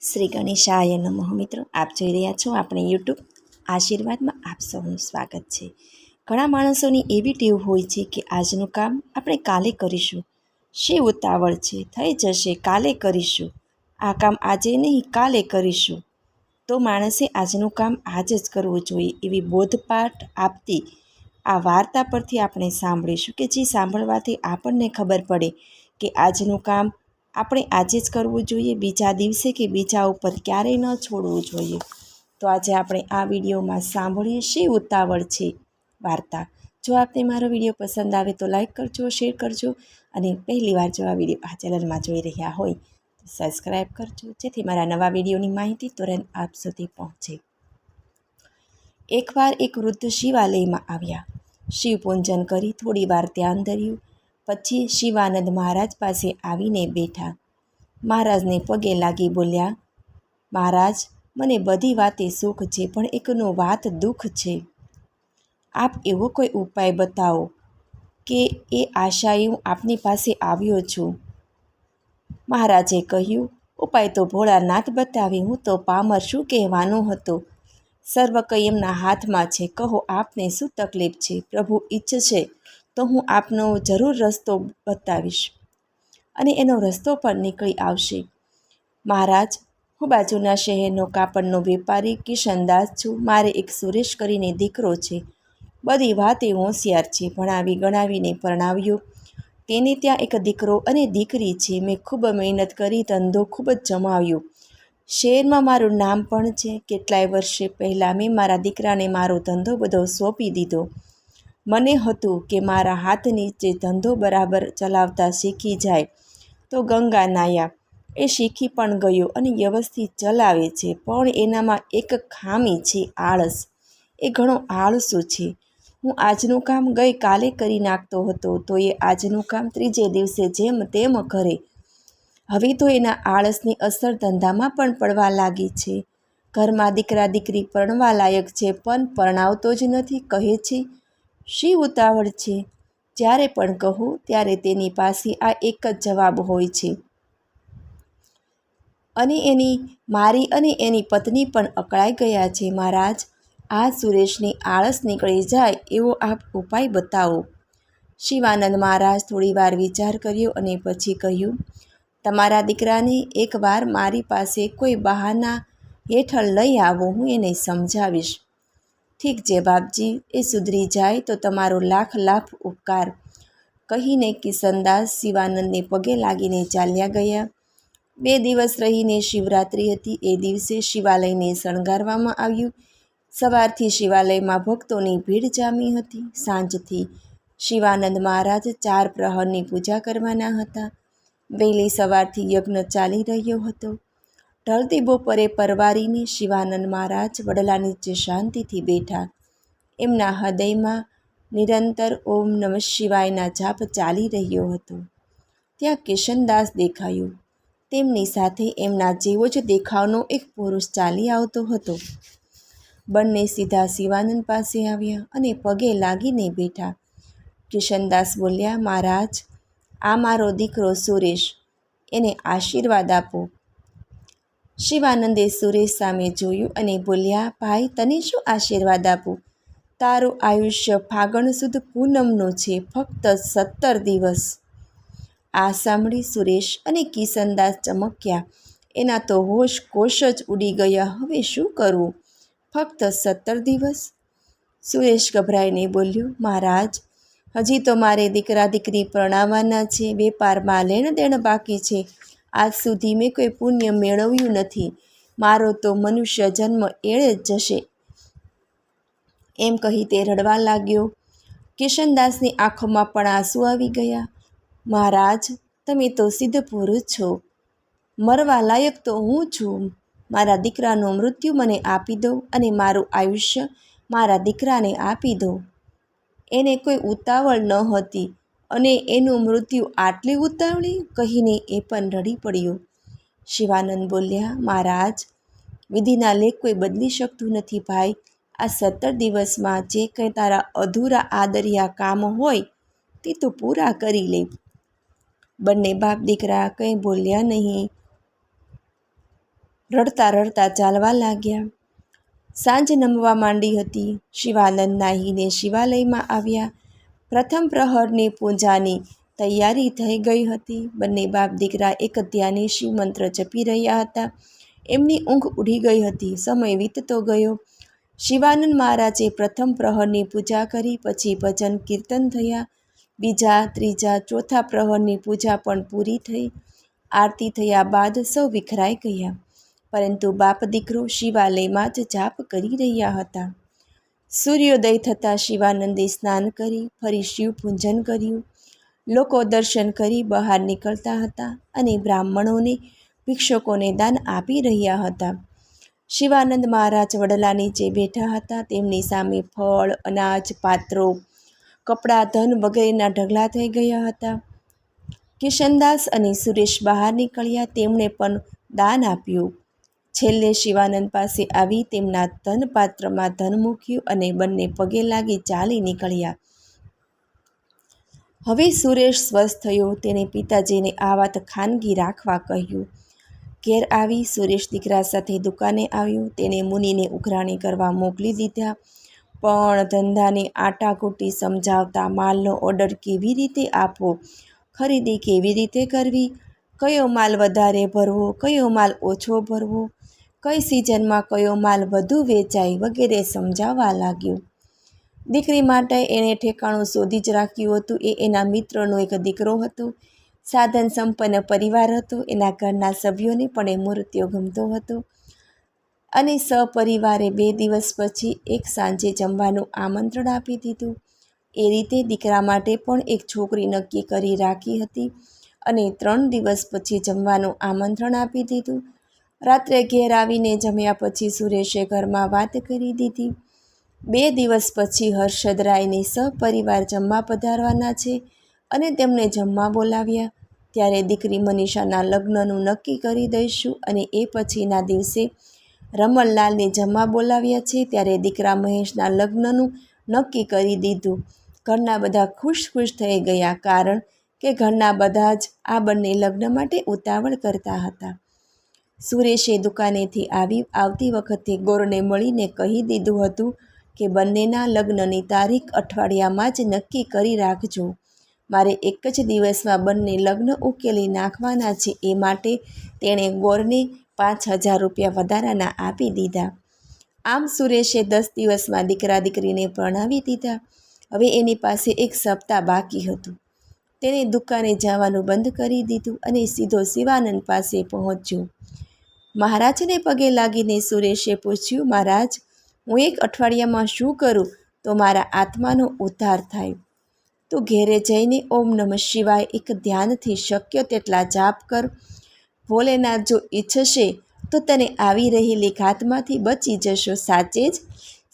શ્રી ગણેશાય નમઃ. મિત્રો, આપ જોઈ રહ્યા છો આપણે યુટ્યુબ આશીર્વાદમાં આપ સૌનું સ્વાગત છે. ઘણા માણસોની એવી ટેવ હોય છે કે આજનું કામ આપણે કાલે કરીશું, શી ઉતાવળ છે, થઈ જશે, કાલે કરીશું, આ કામ આજે નહીં કાલે કરીશું. તો માણસે આજનું કામ આજે જ કરવું જોઈએ એવી બોધપાઠ આપતી આ વાર્તા પરથી આપણે સાંભળીશું કે જે સાંભળવાથી આપણને ખબર પડે કે આજનું કામ આપણે આજે જ કરવું જોઈએ, બીજા દિવસે કે બીજા ઉપર ક્યારેય ન છોડવું જોઈએ. તો આજે આપણે આ વિડીયોમાં સાંભળીએ શી ઉતાવળ છે વાર્તા. જો આપને મારો વિડીયો પસંદ આવે તો લાઈક કરજો, શેર કરજો અને પહેલીવાર જો આ વિડીયો આ ચેનલમાં જોઈ રહ્યા હોય તો સબસ્ક્રાઈબ કરજો, જેથી મારા નવા વિડીયોની માહિતી તુરંત આપ સુધી પહોંચે. એકવાર એક વૃદ્ધ શિવાલયમાં આવ્યા. શિવ પૂજન કરી થોડી વાર ધ્યાન ધર્યું. પછી શિવાનંદ મહારાજ પાસે આવીને બેઠા. મહારાજને પગે લાગી બોલ્યા, મહારાજ, મને બધી વાતે સુખ છે, પણ એકનો વાત દુઃખ છે. આપ એવો કોઈ ઉપાય બતાવો કે એ આશાએ હું આપની પાસે આવ્યો છું. મહારાજે કહ્યું, ઉપાય તો ભોળાનાથ બતાવે, હું તો પામર શું કહેવાનો હતો. સર્વ કંઈ એમના હાથમાં છે. કહો, આપને શું તકલીફ છે? પ્રભુ ઈચ્છશે તો હું આપનો જરૂર રસ્તો બતાવીશ અને એનો રસ્તો પણ નીકળી આવશે. મહારાજ, હું બાજુના શહેરનો કાપડનો વેપારી કિશનદાસ છું. મારે એક સુરેશ કરીને દીકરો છે. બધી વાતે હોશિયાર છે. ભણાવી ગણાવીને પરણાવ્યો. તેને ત્યાં એક દીકરો અને દીકરી છે. મેં ખૂબ મહેનત કરી, ધંધો ખૂબ જ જમાવ્યો. શહેરમાં મારું નામ પણ છે. કેટલાય વર્ષે પહેલાં મેં મારા દીકરાને મારો ધંધો બધો સોંપી દીધો. મને હતું કે મારા હાથ નીચે ધંધો બરાબર ચલાવતા શીખી જાય તો ગંગા નાયા. એ શીખી પણ ગયો અને વ્યવસ્થિત ચલાવે છે, પણ એનામાં એક ખામી છે, આળસ. એ ઘણો આળસુ છે. હું આજનું કામ ગઈકાલે કરી નાખતો હતો તો એ આજનું કામ ત્રીજે દિવસે જેમ તેમ કરે. હવે તો એના આળસની અસર ધંધામાં પણ પડવા લાગી છે. ઘરમાં દીકરા દીકરી પરણવા લાયક છે, પણ પરણાવતો જ નથી. કહે છે, શી ઉતાવળ છે? જ્યારે પણ કહું ત્યારે તેની પાસે આ એક જ જવાબ હોય છે. અને મારી અને એની પત્ની પણ અકળાઈ ગયા છે. મહારાજ, આ સુરેશની આળસ નીકળી જાય એવો આપ ઉપાય બતાવો. શિવાનંદ મહારાજ થોડી વાર વિચાર કર્યો અને પછી કહ્યું, તમારા દીકરાને એકવાર મારી પાસે કોઈ બહાના હેઠળ લઈ આવો, હું એને સમજાવીશ. ઠીક છે બાપજી, એ સુધરી જાય તો તમારો લાખ લાખ ઉપકાર, કહીને કિશનદાસ શિવાનંદને પગે લાગીને ચાલ્યા ગયા. 2 દિવસ રહીને શિવરાત્રિ હતી. એ દિવસે શિવાલયને શણગારવામાં આવ્યું. સવારથી શિવાલયમાં ભક્તોની ભીડ જામી હતી. સાંજથી શિવાનંદ મહારાજ 4 પ્રહરની પૂજા કરવાના હતા. વહેલી સવારથી યજ્ઞ ચાલી રહ્યો હતો. ઢળતી બપોરે પરવારીને શિવાનંદ મહારાજ વડલા નીચે શાંતિથી બેઠા. એમના હૃદયમાં નિરંતર ઓમ નમઃ શિવાયના જાપ ચાલી રહ્યો હતો. ત્યાં કિશનદાસ દેખાયો. તેમની સાથે એમના જેવો જ દેખાવનો એક પુરુષ ચાલી આવતો હતો. બંને સીધા શિવાનંદ પાસે આવ્યા અને પગે લાગીને બેઠા. કિશનદાસ બોલ્યા, મહારાજ, આ મારો દીકરો સુરેશ, એને આશીર્વાદ આપો. શિવાનંદે સુરેશ સામે જોયું અને બોલ્યા, ભાઈ, તને શું આશીર્વાદ આપું? તારું આયુષ્ય ફાગણ સુદ પૂનમનું છે, ફક્ત 17 દિવસ. આ સાંભળી સુરેશ અને કિશનદાસ ચમક્યા. એના તો હોશ કોશ જ ઉડી ગયા. હવે શું કરવું? ફક્ત 17 દિવસ? સુરેશ ગભરાઈને બોલ્યો, મહારાજ, હજી તો મારે દીકરા દીકરી પરણાવવાના છે. વેપારમાં લેણ દેણ બાકી છે. આજ સુધી મેં કોઈ પુણ્ય મેળવ્યું નથી. મારો તો મનુષ્ય જન્મ એળે જ જશે. એમ કહી તે રડવા લાગ્યો. કિશનદાસની આંખોમાં પણ આંસુ આવી ગયા. મહારાજ, તમે તો સિદ્ધ પુરુષ છો. મરવા લાયક તો હું છું. મારા દીકરાનું મૃત્યુ મને આપી દો અને મારું આયુષ્ય મારા દીકરાને આપી દો. એને કોઈ ઉતાવળ ન હતી અને એનું મૃત્યુ આટલી ઉતાવળી, કહીને એ પણ રડી પડ્યો. શિવાનંદ બોલ્યા, મહારાજ, વિધિના લેખ કોઈ બદલી શકતું નથી. ભાઈ, આ 17 દિવસમાં જે કંઈ તારા અધૂરા આદરિયા કામ હોય તે તો પૂરા કરી લે. બંને બાપ દીકરા કંઈ બોલ્યા નહીં. રડતા રડતા ચાલવા લાગ્યા. સાંજ નમવા માંડી હતી. શિવાનંદ નાહીને શિવાલયમાં આવ્યા. પ્રથમ પ્રહરની પૂજાની તૈયારી થઈ ગઈ હતી. બંને બાપ દીકરા એક ધ્યાને શિવ મંત્ર જપી રહ્યા હતા. એમની ઊંઘ ઉડી ગઈ હતી. સમય વીતતો ગયો. શિવાનંદ મહારાજે પ્રથમ પ્રહરની પૂજા કરી. પછી ભજન કીર્તન થયા. બીજા, ત્રીજા, ચોથા પ્રહરની પૂજા પણ પૂરી થઈ. આરતી થયા બાદ સૌ વિખરાઈ ગયા. પરંતુ બાપ દીકરો શિવાલયમાં જ જાપ કરી રહ્યા હતા. સૂર્યોદય થતાં શિવાનંદે સ્નાન કરી ફરી શિવ પૂજન કર્યું. લોકો દર્શન કરી બહાર નીકળતા હતા અને બ્રાહ્મણોને, ભિક્ષુકોને દાન આપી રહ્યા હતા. શિવાનંદ મહારાજ વડલા નીચે બેઠા હતા. તેમની સામે ફળ, અનાજ, પાત્રો, કપડાં, ધન વગેરેના ઢગલા થઈ ગયા હતા. કિશનદાસ અને સુરેશ બહાર નીકળ્યા. તેમણે પણ દાન આપ્યું. છેલ્લે શિવાનંદ પાસે આવી તેમના ધનપાત્રમાં ધન મૂક્યું અને બંને પગે લાગી ચાલી નીકળ્યા. હવે સુરેશ સ્વસ્થ થયો. તેણે પિતાજીને આ વાત ખાનગી રાખવા કહ્યું. ઘેર આવી સુરેશ દીકરા સાથે દુકાને આવ્યો. તેણે મુનિને ઉઘરાણી કરવા મોકલી દીધા. પણ ધંધાની આટાકૂટી સમજાવતા માલનો ઓર્ડર કેવી રીતે આપવો, ખરીદી કેવી રીતે કરવી, કયો માલ વધારે ભરવો, કયો માલ ઓછો ભરવો, કઈ સિઝનમાં કયો માલ વધુ વેચાય વગેરે સમજાવવા લાગ્યો. દીકરી માટે એણે ઠેકાણું શોધી જ રાખ્યું હતું. એ એના મિત્રનો એક દીકરો હતો. સાધન સંપન્ન પરિવાર હતો. એના ઘરના સભ્યોને પણ એ મૂર્તિઓ ગમતો હતો અને સપરિવારે 2 દિવસ પછી એક સાંજે જમવાનું આમંત્રણ આપી દીધું. એ રીતે દીકરા માટે પણ એક છોકરી નક્કી કરી રાખી હતી અને 3 દિવસ પછી જમવાનું આમંત્રણ આપી દીધું. રાત્રે ઘેર આવીને જમ્યા પછી સુરેશે ઘરમાં વાત કરી દીધી. 2 દિવસ પછી હર્ષદરાયને સપરિવાર જમવા પધારવાના છે અને તેમને જમવા બોલાવ્યા. ત્યારે દીકરી મનીષાના લગ્નનું નક્કી કરી દઈશું અને એ પછીના દિવસે રમણલાલને જમવા બોલાવ્યા છે. ત્યારે દીકરા મહેશના લગ્નનું નક્કી કરી દીધું. ઘરના બધા ખુશ થઈ ગયા, કારણ કે ઘરના બધા જ આ બંને લગ્ન માટે ઉતાવળ કરતા હતા. સુરેશે દુકાનેથી આવતી વખતે ગોરને મળીને કહી દીધું હતું કે બંનેના લગ્નની તારીખ અઠવાડિયામાં જ નક્કી કરી રાખજો. મારે એક જ દિવસમાં બંને લગ્ન ઉકેલી નાખવાના છે. એ માટે તેણે ગોરને 5,000 રૂપિયા વધારાના આપી દીધા. આમ સુરેશે 10 દિવસમાં દીકરા દીકરીને પરણાવી દીધા. હવે એની પાસે 1 સપ્તાહ બાકી હતું. તેણે દુકાને જવાનું બંધ કરી દીધું અને સીધો શિવાનંદ પાસે પહોંચ્યો. મહારાજને પગે લાગીને સુરેશે પૂછ્યું, મહારાજ, હું 1 અઠવાડિયામાં શું કરું તો મારા આત્માનો ઉદ્ધાર થાય? તું ઘેરે જઈને ઓમ નમઃ શિવાય એક ધ્યાનથી શક્ય તેટલા જાપ કર. ભોલેનાથ જો ઈચ્છશે તો તને આવી રહેલી ઘાતમાંથી બચી જશો. સાચે જ?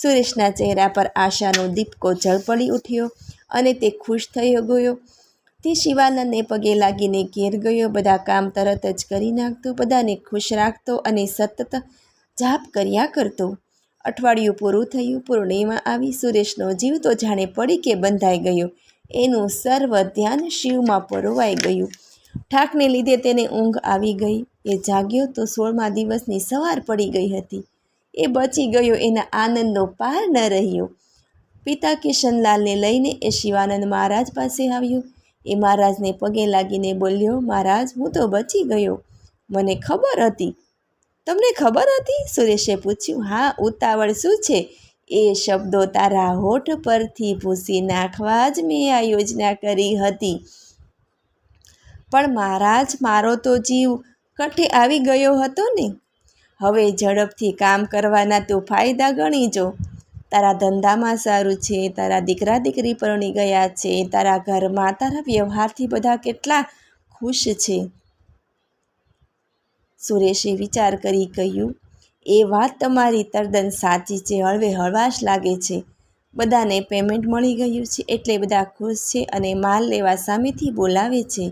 સુરેશના ચહેરા પર આશાનો દીપકો ઝળપડી ઉઠ્યો અને તે ખુશ થઈ ગયો. તે શિવાનંદને પગે લાગીને ઘેર ગયો. બધા કામ તરત જ કરી નાખતો, બધાને ખુશ રાખતો અને સતત જાપ કર્યા કરતો. અઠવાડિયું પૂરું થયું. પૂર્ણિમા આવી. સુરેશનો જીવ તો જાણે પડીકે બંધાઈ ગયો. એનું સર્વ ધ્યાન શિવમાં પરોવાઈ ગયું. ઠાકને લીધે તેને ઊંઘ આવી ગઈ. એ જાગ્યો તો 16મા દિવસની સવાર પડી ગઈ હતી. એ બચી ગયો. એના આનંદનો પાર ન રહ્યો. પિતા કિશનલાલને લઈને એ શિવાનંદ મહારાજ પાસે આવ્યો. એ મહારાજને પગે લાગીને બોલ્યો, મહારાજ, હું તો બચી ગયો. મને ખબર હતી. તમને ખબર હતી? સુરેશે પૂછ્યું. હા, ઉતાવળ શું છે? એ શબ્દો તારા હોઠ પરથી ભૂંસી નાખવા જ મેં આ યોજના કરી હતી. પણ મહારાજ, મારો તો જીવ કંઠે આવી ગયો હતો ને. હવે ઝડપથી કામ કરવાના તો ફાયદા ગણી જો. તારા ધંધામાં સારું છે, તારા દીકરા દીકરી પરણી ગયા છે, તારા ઘરમાં તારા વ્યવહારથી બધા કેટલા ખુશ છે. સુરેશે વિચાર કરી કહ્યું, એ વાત તમારી તદ્દન સાચી છે. હળવે હળવાશ લાગે છે. બધાને પેમેન્ટ મળી ગયું છે એટલે બધા ખુશ છે અને માલ લેવા સામેથી બોલાવે છે.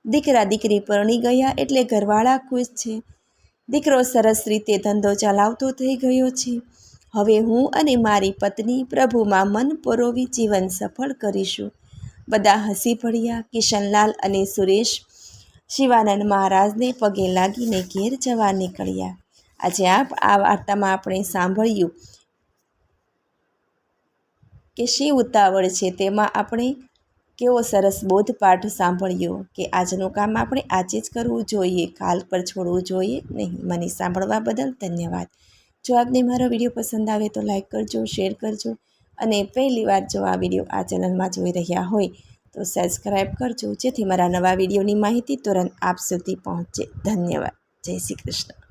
દીકરા દીકરી પરણી ગયા એટલે ઘરવાળા ખુશ છે. દીકરો સરસ રીતે ધંધો ચલાવતો થઈ ગયો છે. હવે હું અને મારી પત્ની પ્રભુમાં મન પરોવી જીવન સફળ કરીશું. બધા હસી પડ્યા. કિશનલાલ અને સુરેશ શિવાનંદ મહારાજને પગે લાગીને ઘેર જવા નીકળ્યા. આજે આ વાર્તામાં આપણે સાંભળ્યું કે શી ઉતાવળ છે, તેમાં આપણે કેવો સરસ બોધપાઠ સાંભળ્યો કે આજનું કામ આપણે આજે જ કરવું જોઈએ, કાલ પર છોડવું જોઈએ નહીં. મને સાંભળવા બદલ ધન્યવાદ. જો આપને મારો વિડીયો પસંદ આવે તો લાઈક કરજો, શેર કરજો અને પહેલી વાર જો આ વિડીયો આ ચેનલમાં જોઈ રહ્યા હોય તો સબસ્ક્રાઈબ કરજો, જેથી મારા નવા વિડીયોની માહિતી તુરંત આપ સુધી પહોંચે. ધન્યવાદ. જય શ્રી કૃષ્ણ.